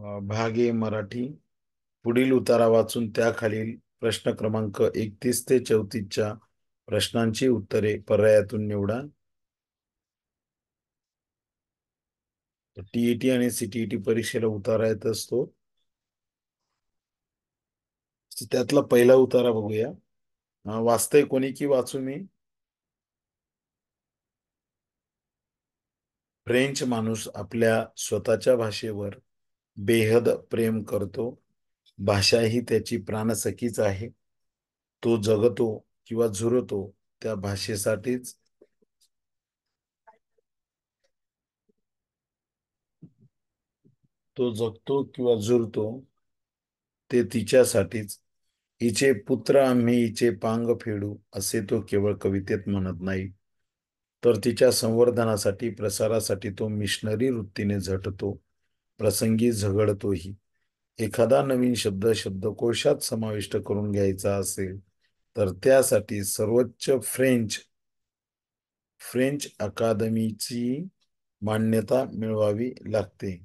भाग ए मराठी. पुढील उतारा वाचून त्याखालील प्रश्न क्रमांक 31 ते 34च्या प्रश्नांची उत्तरे पर्यायातून निवडा. टीईटी आणि सीटीईटी परीक्षेला उतारा येत असतो. त्यातला पहिला उतारा बघूया. वाचतंय कोणी की वाचू मी? फ्रेंच माणूस आपल्या स्वतःच्या भाषेवर बेहद प्रेम करतो. भाषा ही त्याची प्राणसखीच आहे. तो जगतो किंवा झुरतो त्या भाषेसाठीच. तो जगतो किंवा झुरतो ते तिच्यासाठीच. हिचे पुत्र आम्ही हिचे पांग फेडू असे तो केवळ कवितेत म्हणत नाही, तर तिच्या संवर्धनासाठी प्रसारासाठी तो मिशनरी वृत्तीने झटतो, प्रसंगी झगडतोही. एखादा नवीन शब्द शब्दकोशात समाविष्ट करून घ्यायचा असेल तर त्यासाठी सर्वोच्च फ्रेंच अकादमीची मान्यता मिळवावी लागते.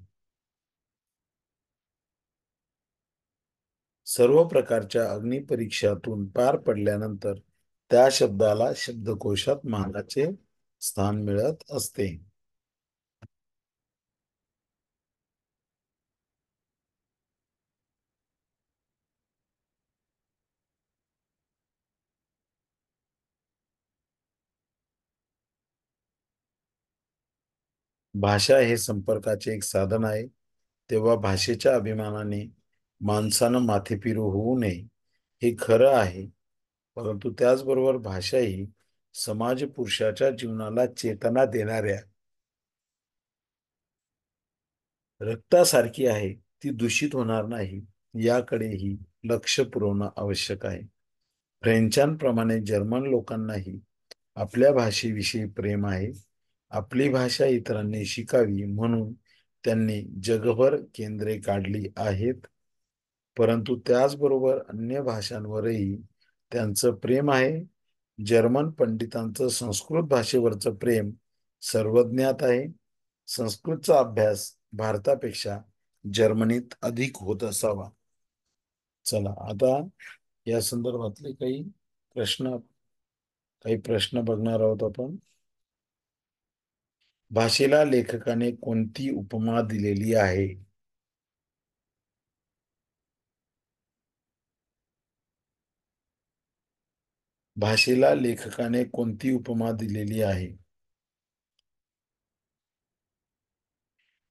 सर्व प्रकारच्या अग्निपरीक्षातून पार पडल्यानंतर त्या शब्दाला शब्दकोशात मानाचे स्थान मिळत असते. भाषा हे संपर्काचे एक साधन आहे, तेव्हा भाषेच्या अभिमानाने माणसानं माथेफिरू होऊ नये हे खरं आहे. परंतु त्याचबरोबर भाषा ही समाज पुरुषाच्या जीवनाला चेतना देणाऱ्या रक्तासारखी आहे. ती दूषित होणार नाही याकडेही लक्ष पुरवणं आवश्यक आहे. फ्रेंचांप्रमाणे जर्मन लोकांनाही आपल्या भाषेविषयी प्रेम आहे. आपली भाषा इतरांनी शिकावी म्हणून त्यांनी जगभर केंद्रे काढली आहेत. परंतु त्याचबरोबर अन्य भाषांवरही त्यांचं प्रेम आहे. जर्मन पंडितांचं संस्कृत भाषेवरचं प्रेम सर्वज्ञात आहे. संस्कृतचा अभ्यास भारतापेक्षा जर्मनीत अधिक होत असावा. चला आता या संदर्भातले काही प्रश्न बघणार आहोत आपण. भाषेला लेखकाने कोणती उपमा दिलेली आहे? भाषेला लेखकाने कोणती उपमा दिलेली आहे?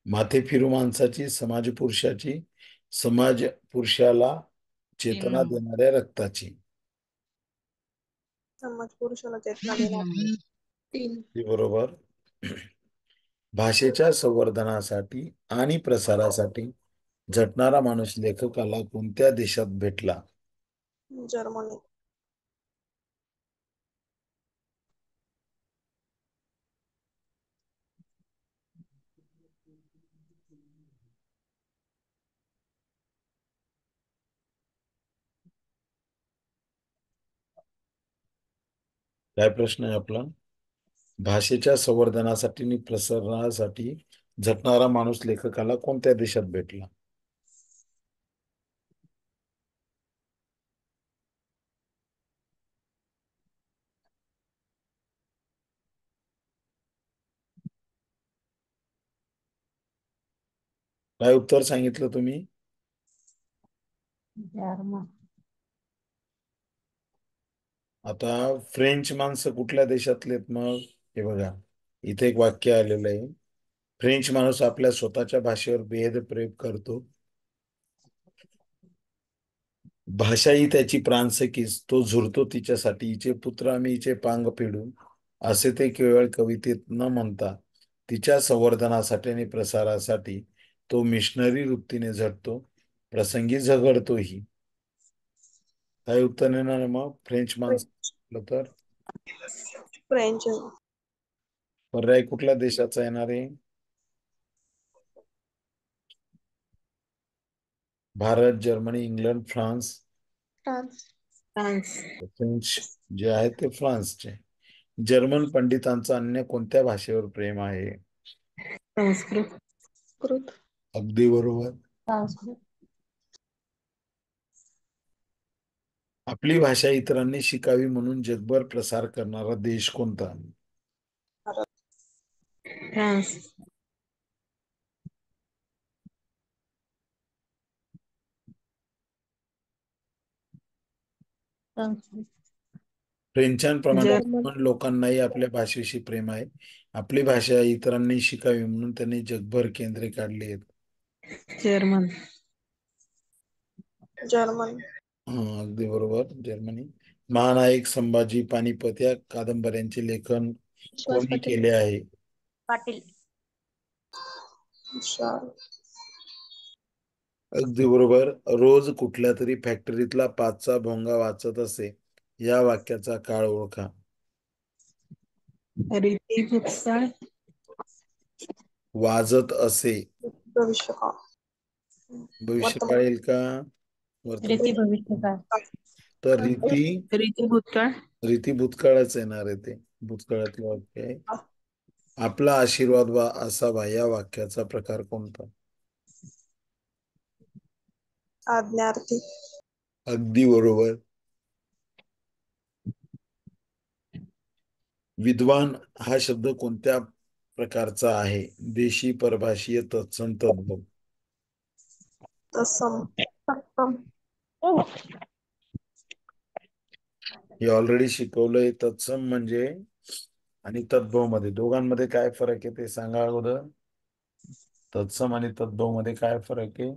माथेफिरू माणसाची, समाज पुरुषाला चेतना देणाऱ्या रक्ताची. समाज पुरुषाला चेतना देणार. 3 बरोबर. भाषेच्या संवर्धनासाठी आणि प्रसारासाठी झटणारा माणूस लेखकाला कोणत्या देशात भेटला? जर्मनी. काय प्रश्न आहे आपला? भाषेच्या संवर्धनासाठी आणि प्रसारणासाठी झटणारा माणूस लेखकाला कोणत्या देशात भेटला? काय उत्तर सांगितलं तुम्ही? जर्मन. आता फ्रेंच माणसं कुठल्या देशातलेत मग? हे बघा, इथे एक वाक्य आलेलं आहे. फ्रेंच माणूस आपल्या स्वतःच्या भाषेवर बेहद प्रेम करतो. भाषा ही त्याची प्राणसखीच. तो झुरतो तिच्यासाठी. हिचे पुत्र आम्ही हिचे पांग फेडू असे ते केवळ कवितेत न म्हणता तिच्या संवर्धनासाठी आणि प्रसारासाठी तो मिशनरी वृत्तीने झटतो, प्रसंगी झगडतोही. काय उत्तर येणार मग? फ्रेंच माणसं तर फ्रेंच. पर्याय कुठल्या देशाचा येणार आहे? Bharat, Germany, England, France. France. French जे आहे ते फ्रान्सचे. जर्मन पंडितांचं अन्य कोणत्या भाषेवर प्रेम आहे? संस्कृत. अगदी बरोबर. ट्रान्सलेट. आपली भाषा इतरांनी शिकावी म्हणून जगभर प्रसार करणारा देश कोणता? भारत. फ्रान्स. ट्रान्सलेट. फ्रेंचांप्रमाणे जर्मन. जर्मन लोकांनाही आपल्या भाषेशी प्रेम आहे. आपली भाषा इतरांनी शिकावी म्हणून त्यांनी जगभर केंद्रे काढली आहेत. जर्मन. जर्मन. अगदी बरोबर, जर्मनी. महानायक संभाजी, पानिपत या कादंबऱ्यांचे लेखन विश्वास कोणी पाटील. केले आहे? पाटील. विशाल. अगदी बरोबर. रोज कुठल्या तरी फॅक्टरीतला 5चा भोंगा वाजत असे, या वाक्याचा काळ ओळखा. रीती भुसाळ. वाजत असे. भविष्यकाळ. भविष्यकाळ वर्तमान. येईल का वर्तमान? रीती भविष्यकाळ. तर रीती रीती भूतकाळ. रीती भूतकाळच येणार आहे ते. भूतकाळातलं वाक्य आहे. आपला आशीर्वाद असावा या वाक्याचा प्रकार कोणता? आज्ञार्थी. अगदी बरोबर. विद्वान हा शब्द कोणत्या प्रकारचा आहे? देशी, परभाषीय, तत्सम, तद्भव. तत्सम. तत्सम. हे ऑलरेडी शिकवलंय. तत्सम म्हणजे आणि तद्भव मध्ये दोघांमध्ये काय फरक आहे ते सांगा अगोदर. तत्सम आणि तद्भव मध्ये काय फरक आहे?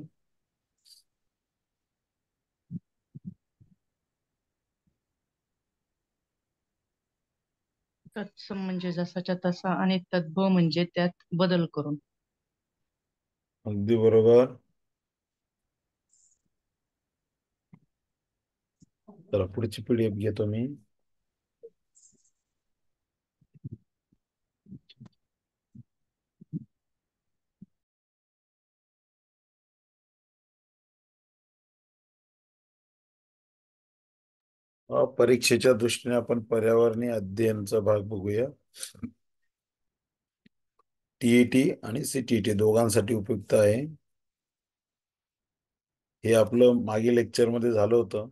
तत्सम म्हणजे जसाच्या तसा आणि तद्भव म्हणजे त्यात बदल करून. अगदी बरोबर. चला पुढची पीडीएफ घेतो मी. परीक्षेच्या दृष्टीने आपण पर्यावरणीय अध्ययनचा भाग बघूया. टीईटी आणि सीटीईटी दोघांसाठी उपयुक्त आहे. हे आपलं मागील लेक्चर मध्ये झालं होतं.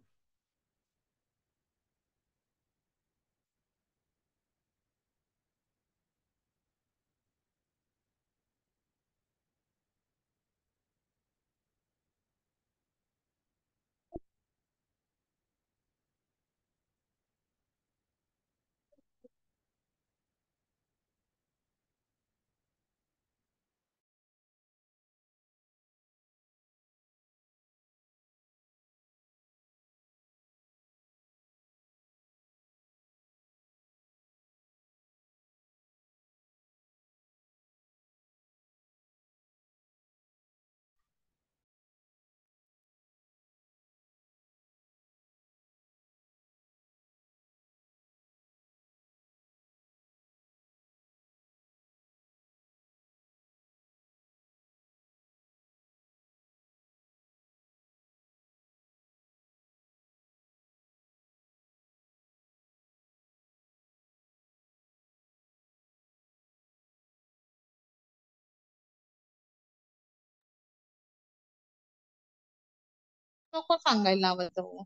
नको सांगायला लावत जाऊ.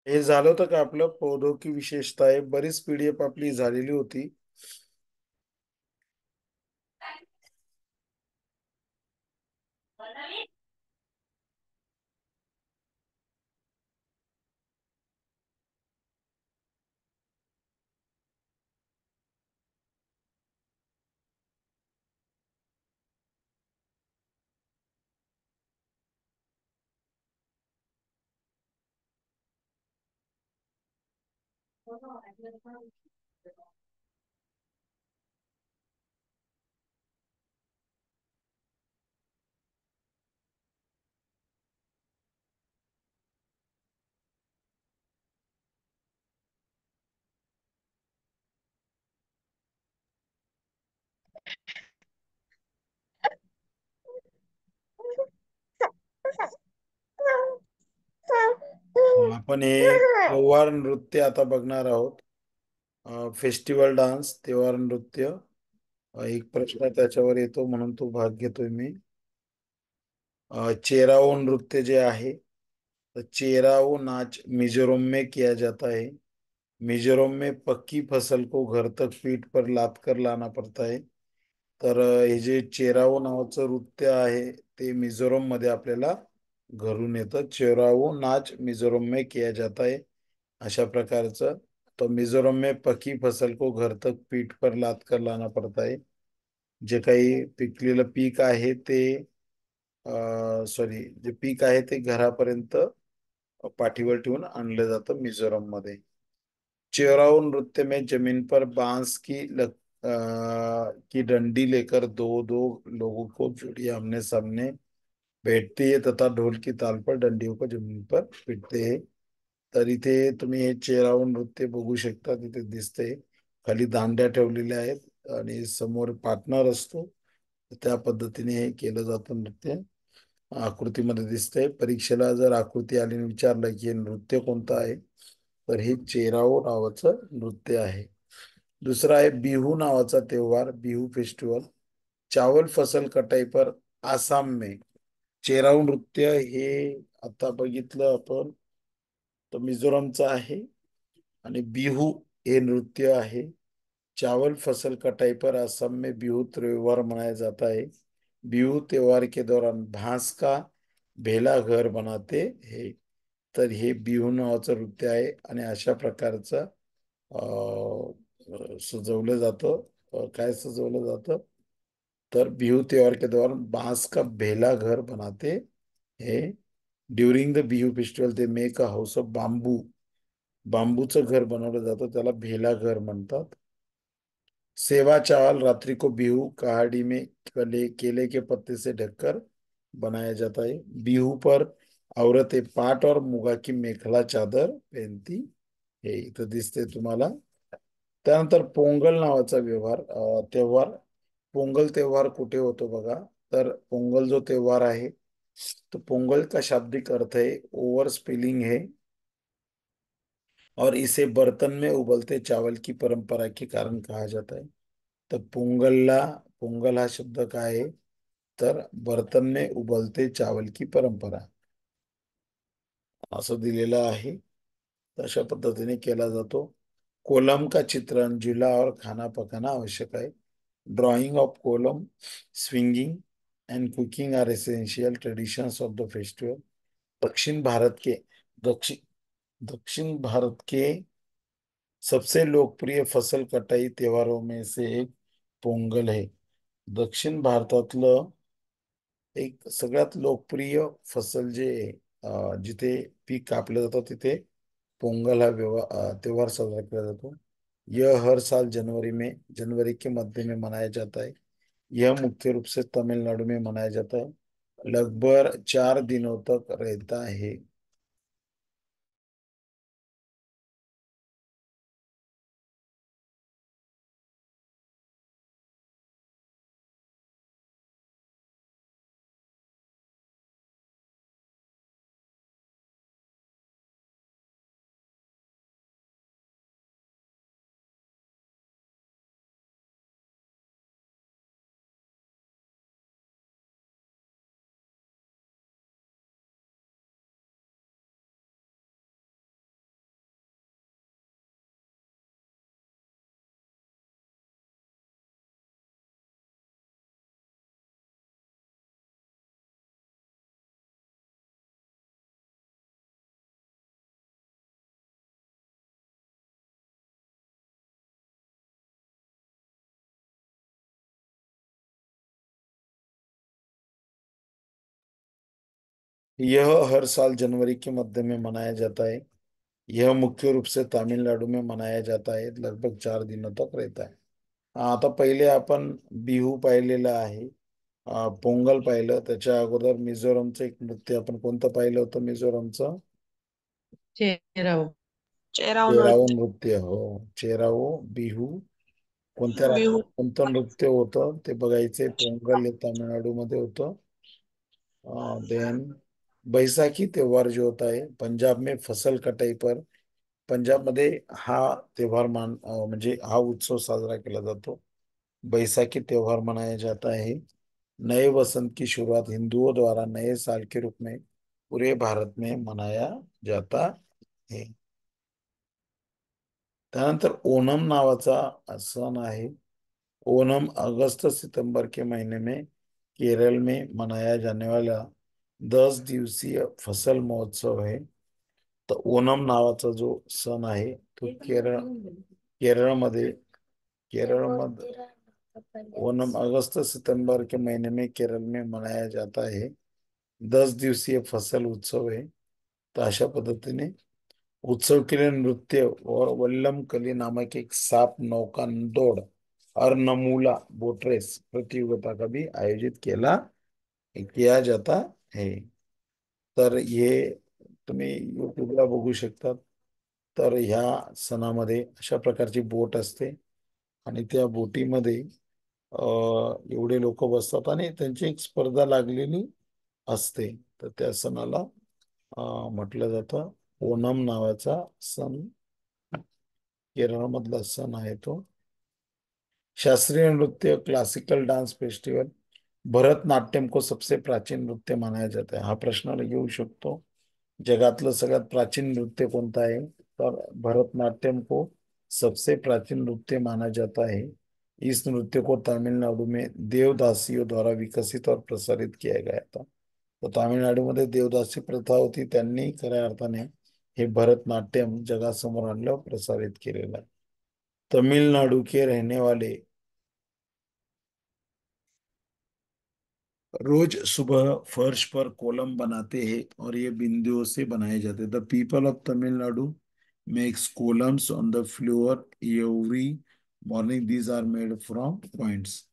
हे झालं होतं का आपलं पौधों की विशेषताएं? बरीच पीडीएफ आपली झालेली होती. आपण हे त्योहार नृत्य आता बघणार आहोत. फेस्टिवल डान्स, त्योहार नृत्य. एक प्रश्न त्याच्यावर येतो म्हणून तो भाग घेतोय मी. चेराओ नृत्य जे आहे, तो चेराओ नाच मिजोरम में किया जाता है. मिजोरम में पक्की फसल को घर तक पीठ पर लाद कर लाना पड़ता है. तर हे जे चेराओ नावाचं नृत्य आहे ते मिझोरम मध्ये आपल्याला घरून येतं. चेराओ नाच मिझोरम में किया जाता है अशा प्रकारचं. तो मिझोरम में पक्की फसल को घर तक पीठ पर लाद कर लाना पड़ता है. जे काही पिकलेलं पीक आहे ते जे पीक आहे ते घरापर्यंत पाठीवर ठेवून आणलं जातं मिझोरम मध्ये. चेराओ नृत्य में जमीन पर बांस की डंडी लेकर दो दो लोगों को जोड़ी आमने सामने बैठती है तथा ढोल की ताल पर डंडियों को जमीन पर पीटते हैं. तर इथे तुम्ही हे चेराओ नृत्य बघू शकता. तिथे दिसते खाली दांड्या ठेवलेल्या आहेत आणि समोर पार्टनर असतो. त्या पद्धतीने हे केलं जातं नृत्य. आकृतीमध्ये दिसतंय. परीक्षेला जर आकृती आली आणि विचारलं की हे नृत्य कोणतं आहे तर हे चेराओ नावाचं नृत्य आहे. दुसरा आहे बिहू नावाचा त्योहार, बिहू फेस्टिवल. चावल फसल कटाई पर आसाम में. चेराओ नृत्य हे आता बघितलं आपण तर मिझोरमचं आहे आणि बिहू हे नृत्य आहे. चावल फसल कटाई पर असम में बिहू त्योहार मनाया जाता है. बिहू त्योहार के दौरान भांस का भेला घर बनाते हैं. तर हे बिहू नावाचं नृत्य आहे आणि अशा प्रकारचं सजवलं जातं. काय सजवलं जातं तर बिहू त्योहार के दौरान बांस का भेला घर बनाते हैं. ड्युरिंग द बिहू फेस्टिवल ते मेक अ हाऊस ऑफ बांबू. बांबूचं घर बनवलं जातं त्याला भेला घर म्हणतात. सेवा चावल रात्रि को बिहू कहाड़ी में केले के पत्ते से ढककर बनाया जाता है. बिहू पर औरतें पाट और मुगा की मेखला चादर पहनती हे इथं दिसते तुम्हाला. त्यानंतर पोंगल नावाचा त्योहार. पोंगल त्योहार कुठे होतो बघा तर पोंगल जो त्योहार आहे तो पोंगल का शाब्दिक अर्थ है ओवर स्पिलिंग है और इसे बर्तन में उबलते चावल की परंपरा के कारण कहा जाता है. तर पोंगल हा शब्द काय आहे तर बर्तन में उबलते चावल की परंपरा असं दिलेलं आहे. अशा पद्धतीने केला जातो. कोलम का चित्रण जुला और खाना पकाना आवश्यक है. Drawing of kolam, swinging and cooking are essential traditions of the festival. दक्षिण भारत के दक्षिण दक्षिण भारत के सबसे लोकप्रिय फसल कटाई त्योहारों में से एक पोंगल है. दक्षिण भारतातलं एक सगळ्यात लोकप्रिय फसल जे जिथे पीक कापलं जातं तिथे पोंगल हा त्योहार साजरा किया जाता है. यह हर साल जनवरी के मध्य में मनाया जाता है. यह मुख्य रूप से तमिलनाडु में मनाया जाता है. लगभग 4 दिनों तक रहता है. यह हर साल जनवरी के मध्य में मनाया जाता है. यह मुख्य रूप से तमिलनाडु में मनाया जाता है. लगभग 4 दिनों तक रहता है. आता पहिले आपण बिहू पाहिलेलं आहे. पोंगल पाहिलं. त्याच्या अगोदर मिझोरमचं एक नृत्य आपण कोणतं पाहिलं होतं मिझोरमचं चेराओ. चेराव चेराओ नृत्य. नृत्य. हो, चेराओ बिहू. कोणत्या बिहू. राज्यात कोणतं नृत्य होतं ते बघायचे. पोंगल हे तामिळनाडू मध्ये होतं. देन बैसाखी त्योहार जो होता है पंजाब में फसल कटाई पर, पंजाब मध्ये हा त्योहार म्हणजे हा उत्सव साजरा केला जातो। बैसाखी त्योहार मनाया जाता है। नए वसंत की शुरुआत हिंदुओं द्वारा नए साल के रूप में पूरे भारत में मनाया जाता है। त्यानंतर ओणम नावाचा सण आहे। ओणम अगस्त सितंबर के महीने में केरल में मनाया जाने वाला 10 दिवसीय फसल महोत्सव है। तर ओणम नावाचा जो सण आहे तो केरळमध्ये केरळमध्ये ओणम अगस्त सितंबर के महीने में केरल में मनाया जाता है। 10 दिवसीय फसल उत्सव है। तर अशा पद्धतीने उत्सव के लिए नृत्य और वल्लम कली नामक एक सांप नौका दौड़ और नमूला बोट रेस प्रतियोगिता का भी आयोजित किया जाता है। तर हे तुम्ही युट्यूबला बघू शकतात। तर ह्या सणामध्ये अशा प्रकारची बोट असते आणि त्या बोटीमध्ये एवढे लोक बसतात आणि त्यांची एक स्पर्धा लागलेली असते। तर त्या सणाला म्हटलं जातं ओणम नावाचा सण, केरळमधला सण आहे तो। शास्त्रीय नृत्य क्लासिकल डांस फेस्टिवल, भरतनाट्यम को सबसे प्राचीन नृत्य माना जाता है। हा प्रश्न येऊ शकतो, जगातलं सगळ्यात प्राचीन नृत्य कोणतं आहे? तर भरतनाट्यम को सबसे प्राचीन नृत्य माना जाता है। इस नृत्य को तमिलनाडु में देवदासियों द्वारा विकसित और प्रसारित किया गया था। तो तामिळनाडूमध्ये देवदासी प्रथा होती, त्यांनी खऱ्या अर्थाने हे भरतनाट्यम जगासमोर आणलं, प्रसारित केलेलं आहे। तमिलनाडु के रहने वाले रोज सुबह फर्श पर कोलम बनाते हैं और ये बिंदुओं से बनाए जाते हैं। The people of Tamil Nadu makes coulombs on the floor every morning. These R made from points.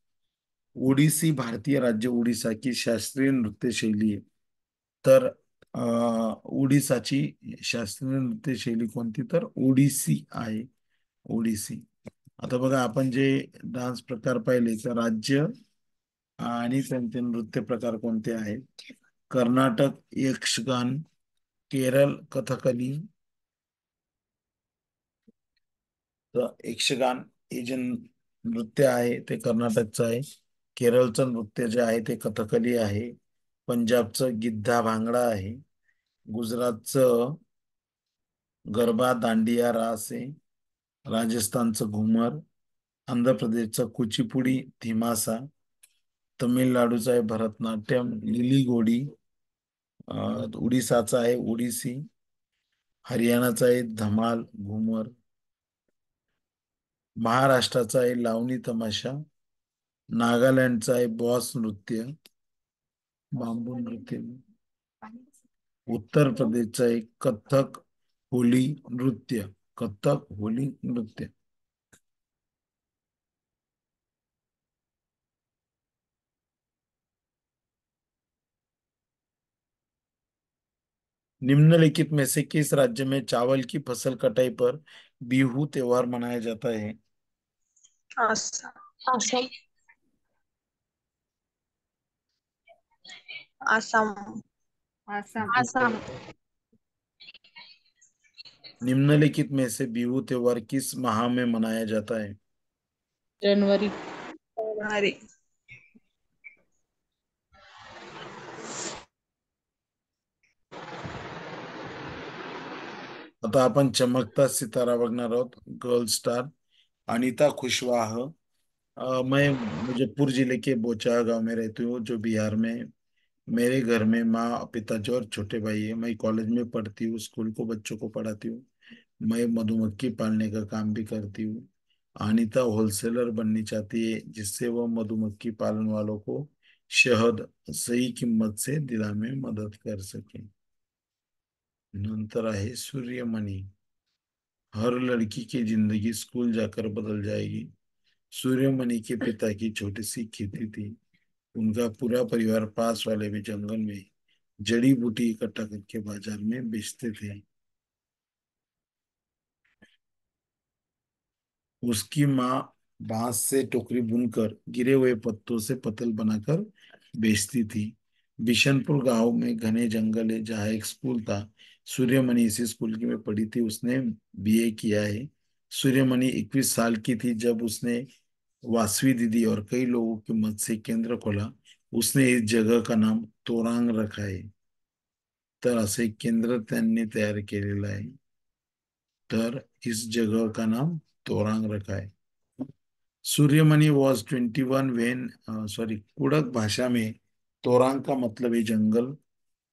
Odissi भारतीय राज्य उड़ीसा की शास्त्रीय नृत्य शैली आहे। तर उडीसाची शास्त्रीय नृत्य शैली कोणती? तर ओडिसी आहे, ओडिसी। आता बघा आपण जे डान्स प्रकार पाहिले तर राज्य आणि त्यांचे नृत्य प्रकार कोणते आहेत? कर्नाटक यक्षगान, केरळ कथकली। तर यक्षगान हे जे नृत्य आहे ते कर्नाटकचं आहे। केरळचं नृत्य जे आहे ते कथकली आहे। पंजाबचं गिद्धा भांगडा आहे। गुजरातचं गरबा दांडिया रास आहे। राजस्थानचं घुमर, आंध्र प्रदेशचं कुचिपुडी थिमासा, तमिळनाडूचा आहे भरतनाट्यम लिली गोडी, उडीसाचा आहे उडीसी, हरियाणाचा आहे धमाल घुमर, महाराष्ट्राचा आहे लावणी तमाशा, नागालँडचा आहे बॉस नृत्य, बांबू नृत्य, उत्तर प्रदेशचा आहे कथक होली नृत्य, कथक होली नृत्य। निम्नलिखित में से किस राज्य में चावल की फसल कटाई पर बिहू त्योहार मनाया जाता है? आसाम। आसाम। आसाम। आसाम। आसाम। निम्नलिखित में से बिहू त्योहार किस माह में मनाया जाता है? जनवरी। अरे, आता आपण चमकता सितारा बघणार आहोत। Girl star Anita Kushwaha. मैं मुजफ्फर जिले के बोचा गांव में रहती हूँ जो बिहार में। मेरे घर में माँ पिताजी और छोटे भाई है। मैं कॉलेज में पढ़ती हूँ, स्कूल को बच्चों को पढ़ाती हूँ। मैं मधुमक्खी पालने का काम भी करती हूँ। अनीता होलसेलर बननी चाहती है जिससे वह मधुमक्खी पालन वालों को शहद सही कीमत से दिलाने में मदद कर सके। नंतर आहे सूर्यमणि। हर लड़की की जिंदगी स्कूल जाकर बदल जाएगी। सूर्यमणि के पिता की छोटी सी खेती थी। उनका पूरा परिवार पास वाले भी जंगल में जड़ी बूटी इकट्ठा करके बाजार में बेचते थे। उसकी माँ बांस से टोकरी बुनकर गिरे हुए पत्तों से पतल बनाकर बेचती थी। बिशनपुर गांव में घने जंगल है जहाँ एक स्कूल था। सूर्यमणि इसी स्कूल की में पढ़ी थी, उसने बीए किया है। सूर्यमणि 21 साल की थी जब उसने वासवी दीदी और कई लोगों की मदद से केंद्र खोला। उसने इस जगह का नाम तोरांग रखा है। तर असे एक केंद्र त्यांनी तयार केलेलं आहे, तर इस जगह का नाम तोरांग रखा है। सूर्यमणि वॉज 21 वेन, सॉरी, कुडक भाषा में तोरांग का मतलब है जंगल।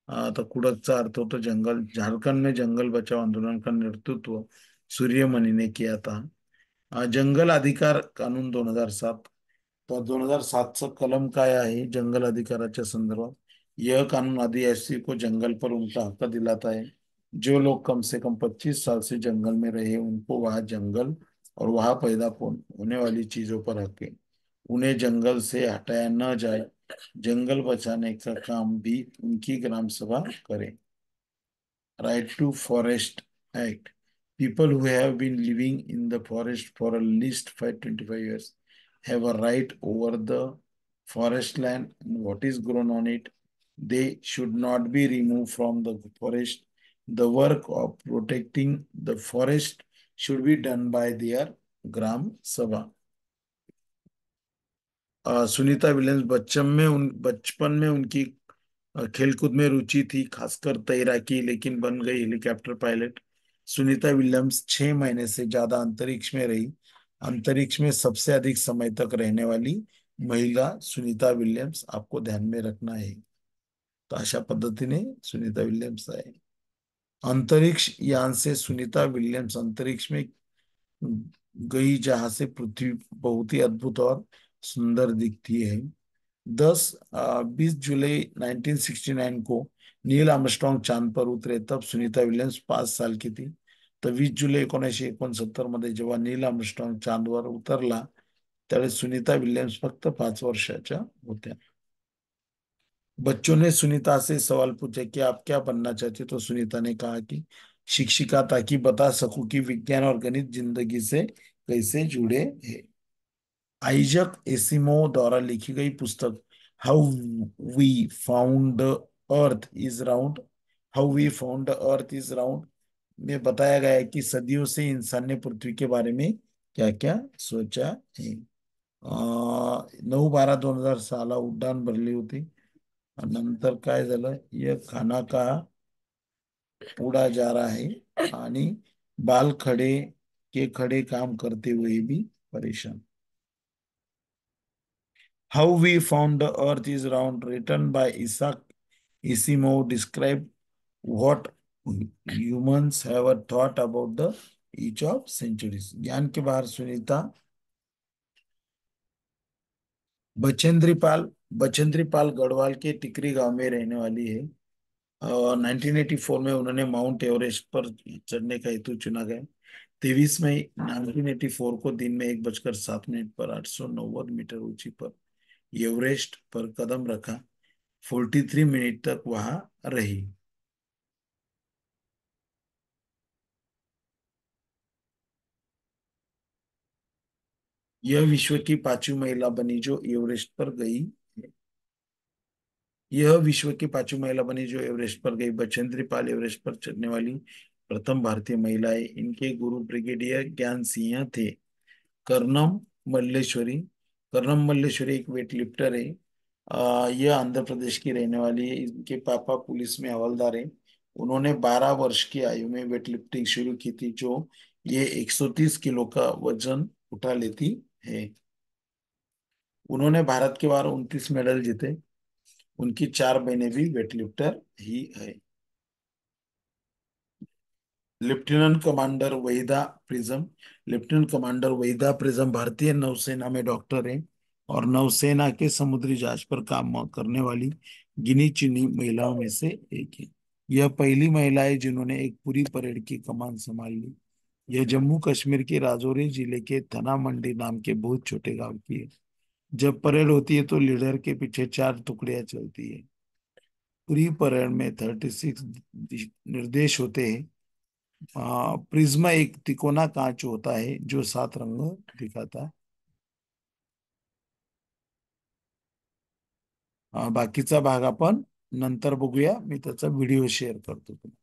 तो कुडकचा अर्थ होता जंगल। झारखंड में जंगल बचाओ आंदोलन का नेतृत्व सूर्यमणि ने किया था। जंगल अधिकार कानून 2007, तर 2007चं कलम काय आहे जंगल अधिकाराच्या संदर्भात? यह कानून आदिवासी को जंगल पर उनका हक दिलाता है। जो लोग कम से कम 25 साल से जंगल में रहे उनको वहां जंगल और वहां पैदा होने वाली चीजों पर हक है। उन्हें जंगल से हटाया न जाए। जंगल बचाने का काम भी उनकी ग्राम सभा करे। Right to Forest Act. People who have been living in the forest for at least 525 years have a right over the forest land and what is grown on it. They should not be removed from the forest. The work of protecting the forest should be done by their Gram Sabha. Sunita Williams बचपन में उनकी खेलकूद में रुचि थी, खासकर तैराकी, लेकिन बन गई हेलीकॉप्टर पायलट। सुनीता विलियम्स 6 महीने से ज्यादा अंतरिक्ष में रही। अंतरिक्ष में सबसे अधिक समय तक रहने वाली महिला सुनीता विलियम्स, आपको ध्यान में रखना है। तो अशा पद्धतीने सुनीता विलियम्स आहे। अंतरिक्ष यान से सुनीता विलियम्स अंतरिक्ष में गई जहां से पृथ्वी बहुत ही अद्भुत और सुंदर दिखती है। 20 जुलाई 1969 को नील आर्मस्ट्रॉन्ग चांद पर उतरे, तब सुनीता विलियम्स 5 साल की थी। तर 20 जुलै 1969 मध्ये जेव्हा नील आर्मस्ट्रॉन्ग चांदवर उतरला त्यावेळेस सुनीता विलियम्स फक्त 5 वर्षाच्या होत्या। बच्चों ने सुनीता से सवाल पूछा कि आप क्या बनना चाहते, तो सुनीता ने कहा कि शिक्षिका, ताकि बता सकूं कि विज्ञान और गणित जिंदगी से कैसे जुड़े हैं। आइजक एसिमो द्वारा लिखी गई पुस्तक how we found earth is round, how we found earth is round में बताया गया है कि सदियों से इंसान ने पृथ्वी के बारे में क्या क्या सोचा है। 9/12/2006 उड्डाण भरली होती। नंतर काय झालं, यह खाना का उड़ा जा रहा है आणि बाल खड़े के खड़े काम करते हुए भी परेशान। How We Found the Earth is Round, written by Isaac Asimov, describe what humans have thought about the each of centuries. ज्ञान के बाहर सुनीता बचेंद्री पाल गढ़वाल के टिकरी गांव में रहने वाली है। 1984 में उन्होंने माउंट एवरेस्ट पर चढ़ने का हेतु चुना गया। 23 मई 1984 को दिन में 1:07 पर 890 मीटर ऊंची पर एवरेस्ट पर कदम रखा। 43 मिनट तक वहां रही। यह विश्व की 5वीं महिला बनी जो एवरेस्ट पर गई। यह विश्व की 5वीं महिला बनी जो एवरेस्ट पर गई। बचेंद्री पाल एवरेस्ट पर चढ़ने वाली प्रथम भारतीय महिला है। इनके गुरु ब्रिगेडियर ज्ञान सिंह थे। कर्नम मल्लेश्वरी कर्नम मल्लेश्वरी एक वेटलिफ्टर है। यह आंध्र प्रदेश की रहने वाली है। इनके पापा पुलिस में हवलदार है। उन्होंने 12 वर्ष की आयु में वेटलिफ्टिंग शुरू की थी, जो ये 130 किलो का वजन उठा लेती है। उन्होंने भारत के बाहर 29 मेडल जीते। उनकी 4 बहनें भी वेटलिफ्टर ही है। Lieutenant commander Waheeda prism lieutenant commander Waheeda prism भारतीय नौसेना में डॉक्टर है और नौसेना के समुद्री जहाज पर काम करने वाली गिनी चुनी महिलाओं में से एक है। यह पहली महिला है जिन्होंने एक पूरी परेड की कमान संभाल ली। यह जम्मू कश्मीर के राजौरी जिले के थना मंडी नाम के बहुत छोटे गांव की है। जब परेड होती है तो लीडर के पीछे 4 टुकड़ियां चलती है। पूरी परेड में 36 निर्देश होते हैं। प्रिज्मा एक तिकोना कांच होता है जो 7 रंग दिखाता है। बाकीचा भाग आपण नंतर बघूया, मी त्याचा व्हिडिओ शेअर करतो तुम्हाला.